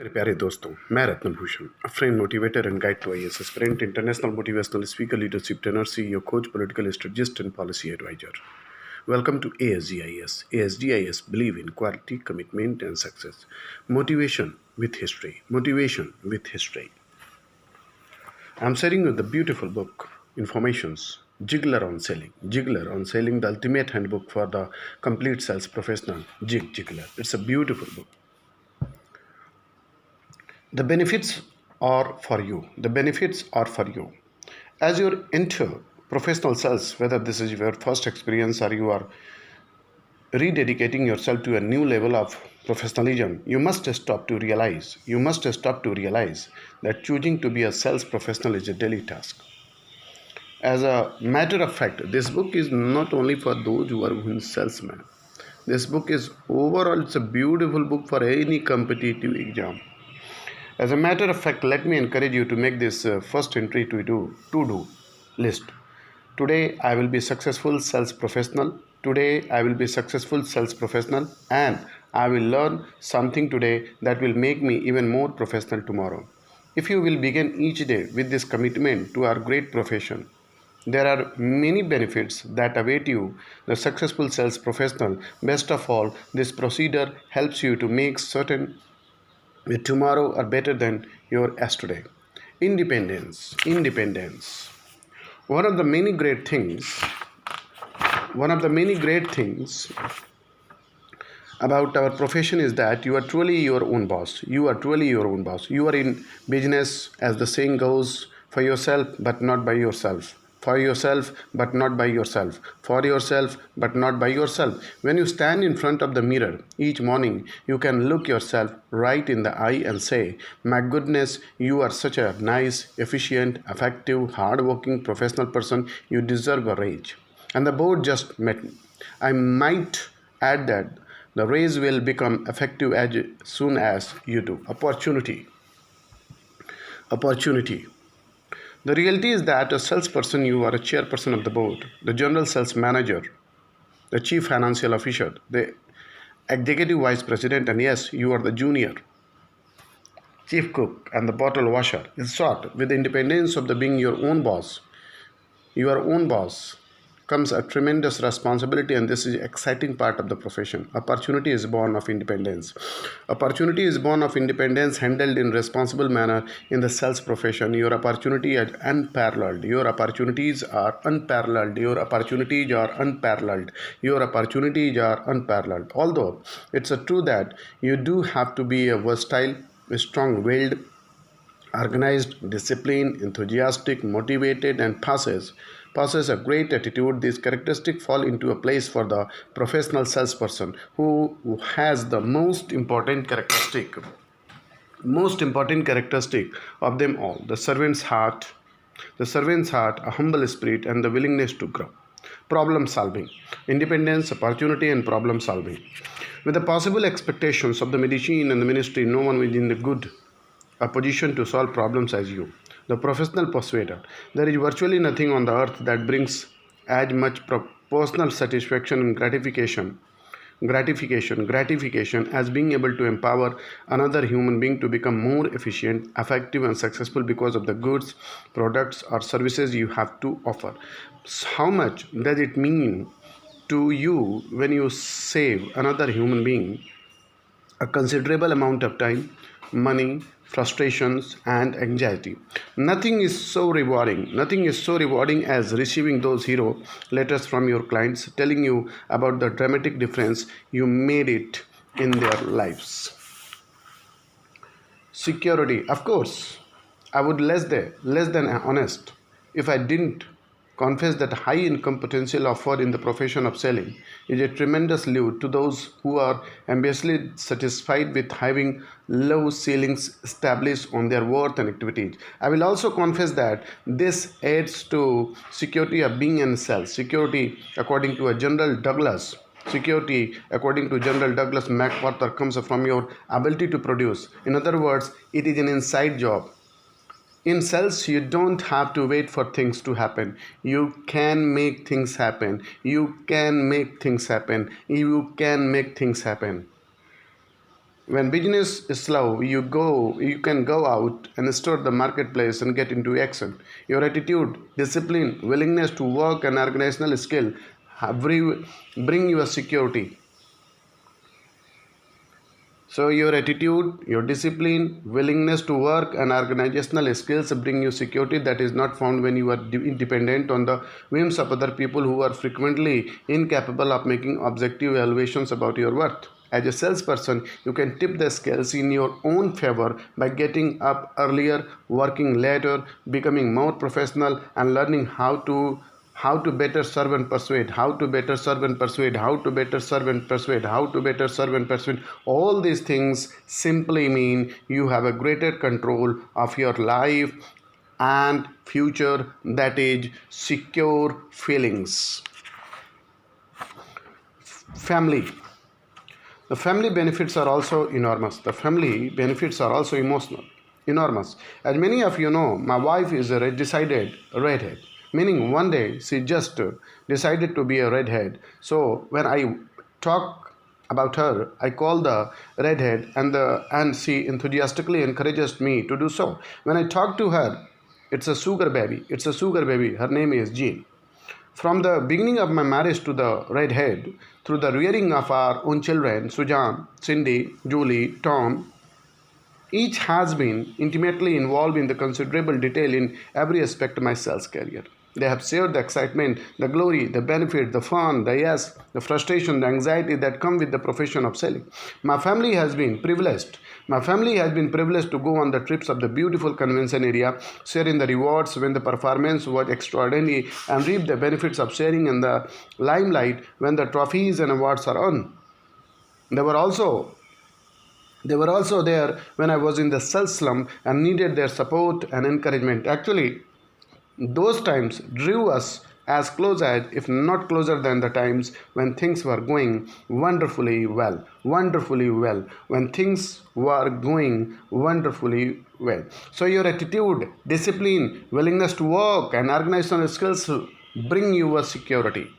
मेरे प्यारे दोस्तों, मैं रत्नभूषण, a friend, motivator and guide to IAS aspirant, international motivational speaker, leadership trainer, CEO, coach, political strategist and policy advisor. Welcome to ASGIS. ASGIS believe in quality, commitment and success. Motivation with history. Motivation with history. I'm sharing you the beautiful book, Informations, Jiggler on Selling. Jiggler on Selling, the ultimate handbook for the complete sales professional, Jiggler. It's a beautiful book. The benefits are for you. The benefits are for you. As you enter professional sales, whether this is your first experience or you are rededicating yourself to a new level of professionalism, you must stop to realize, that choosing to be a sales professional is a daily task. As a matter of fact, this book is not only for those who are salesmen. This book is overall, it's a beautiful book for any competitive exam. As a matter of fact, let me encourage you to make this first entry to-do list. Today, I will be successful sales professional. Today, I will be successful sales professional, and I will learn something today that will make me even more professional tomorrow. If you will begin each day with this commitment to our great profession, there are many benefits that await you, the successful sales professional. Best of all, this procedure helps you to make certain tomorrow are better than your yesterday. Independence. One of the many great things, about our profession is that you are truly your own boss. You are in business, as the saying goes, for yourself, but not by yourself. For yourself, but not by yourself. For yourself, but not by yourself. When you stand in front of the mirror each morning, you can look yourself right in the eye and say, my goodness, you are such a nice, efficient, effective, hardworking, professional person. You deserve a raise. And the board just met me. I might add that the raise will become effective as soon as you do. Opportunity. The reality is that a salesperson, you are a chairperson of the board, the general sales manager, the chief financial officer, the executive vice president, and yes, you are the junior chief cook and the bottle washer. In short, with the independence of the being your own boss, comes a tremendous responsibility, and this is the exciting part of the profession. Opportunity is born of independence. Handled in responsible manner in the sales profession. Your opportunities are unparalleled. Although it's a true that you do have to be a versatile, strong-willed, organized, disciplined, enthusiastic, motivated, and possess a great attitude. These characteristics fall into a place for the professional salesperson who has the most important characteristic of them all: the servant's heart, a humble spirit, and the willingness to grow. Problem solving, independence, opportunity, and problem solving. With the possible expectations of the medicine and the ministry, no one within the good a position to solve problems as you, the professional persuader. There is virtually nothing on the earth that brings as much personal satisfaction and gratification as being able to empower another human being to become more efficient, effective, and successful because of the goods, products, or services you have to offer. How much does it mean to you when you save another human being a considerable amount of time, money, frustrations, and anxiety? Nothing is so rewarding as receiving those hero letters from your clients telling you about the dramatic difference you made it in their lives. Security. Of course, I would less than honest if I didn't confess that high income potential offered in the profession of selling is a tremendous lure to those who are ambitiously satisfied with having low ceilings established on their worth and activities. I will also confess that this adds to security of being in sales. Security, according to General Douglas MacArthur, comes from your ability to produce. In other words, it is an inside job. In sales, you don't have to wait for things to happen. You can make things happen. When business is slow, you can go out and store the marketplace and get into action. Your attitude, discipline, willingness to work and organizational skill bring you a security. So your attitude, your discipline, willingness to work and organizational skills bring you security that is not found when you are independent on the whims of other people who are frequently incapable of making objective evaluations about your worth. As a salesperson, you can tip the scales in your own favor by getting up earlier, working later, becoming more professional, and learning how to better serve and persuade, how to better serve and persuade, how to better serve and persuade, how to better serve and persuade. All these things simply mean you have a greater control of your life and future, that is secure feelings. Family. The family benefits are also enormous. The family benefits are also enormous. As many of you know, my wife is a decided redhead, meaning one day she just decided to be a redhead. So when I talk about her, I call the redhead, and she enthusiastically encourages me to do so. When I talk to her, it's a sugar baby. It's a sugar baby. Her name is Jean. From the beginning of my marriage to the redhead, through the rearing of our own children, Sujan, Cindy, Julie, Tom, each has been intimately involved in the considerable detail in every aspect of my sales career. They have shared the excitement, the glory, the benefit, the fun, the yes, the frustration, the anxiety that come with the profession of selling. My family has been privileged. My family has been privileged to go on the trips of the beautiful convention area, sharing the rewards when the performance was extraordinary, and reap the benefits of sharing in the limelight when the trophies and awards are on. They were also they were also there when I was in the sales slump and needed their support and encouragement. Actually, those times drew us as close as, if not closer than, the times when things were going wonderfully well. Wonderfully well. When things were going wonderfully well. So, your attitude, discipline, willingness to work, and organizational skills bring you a security.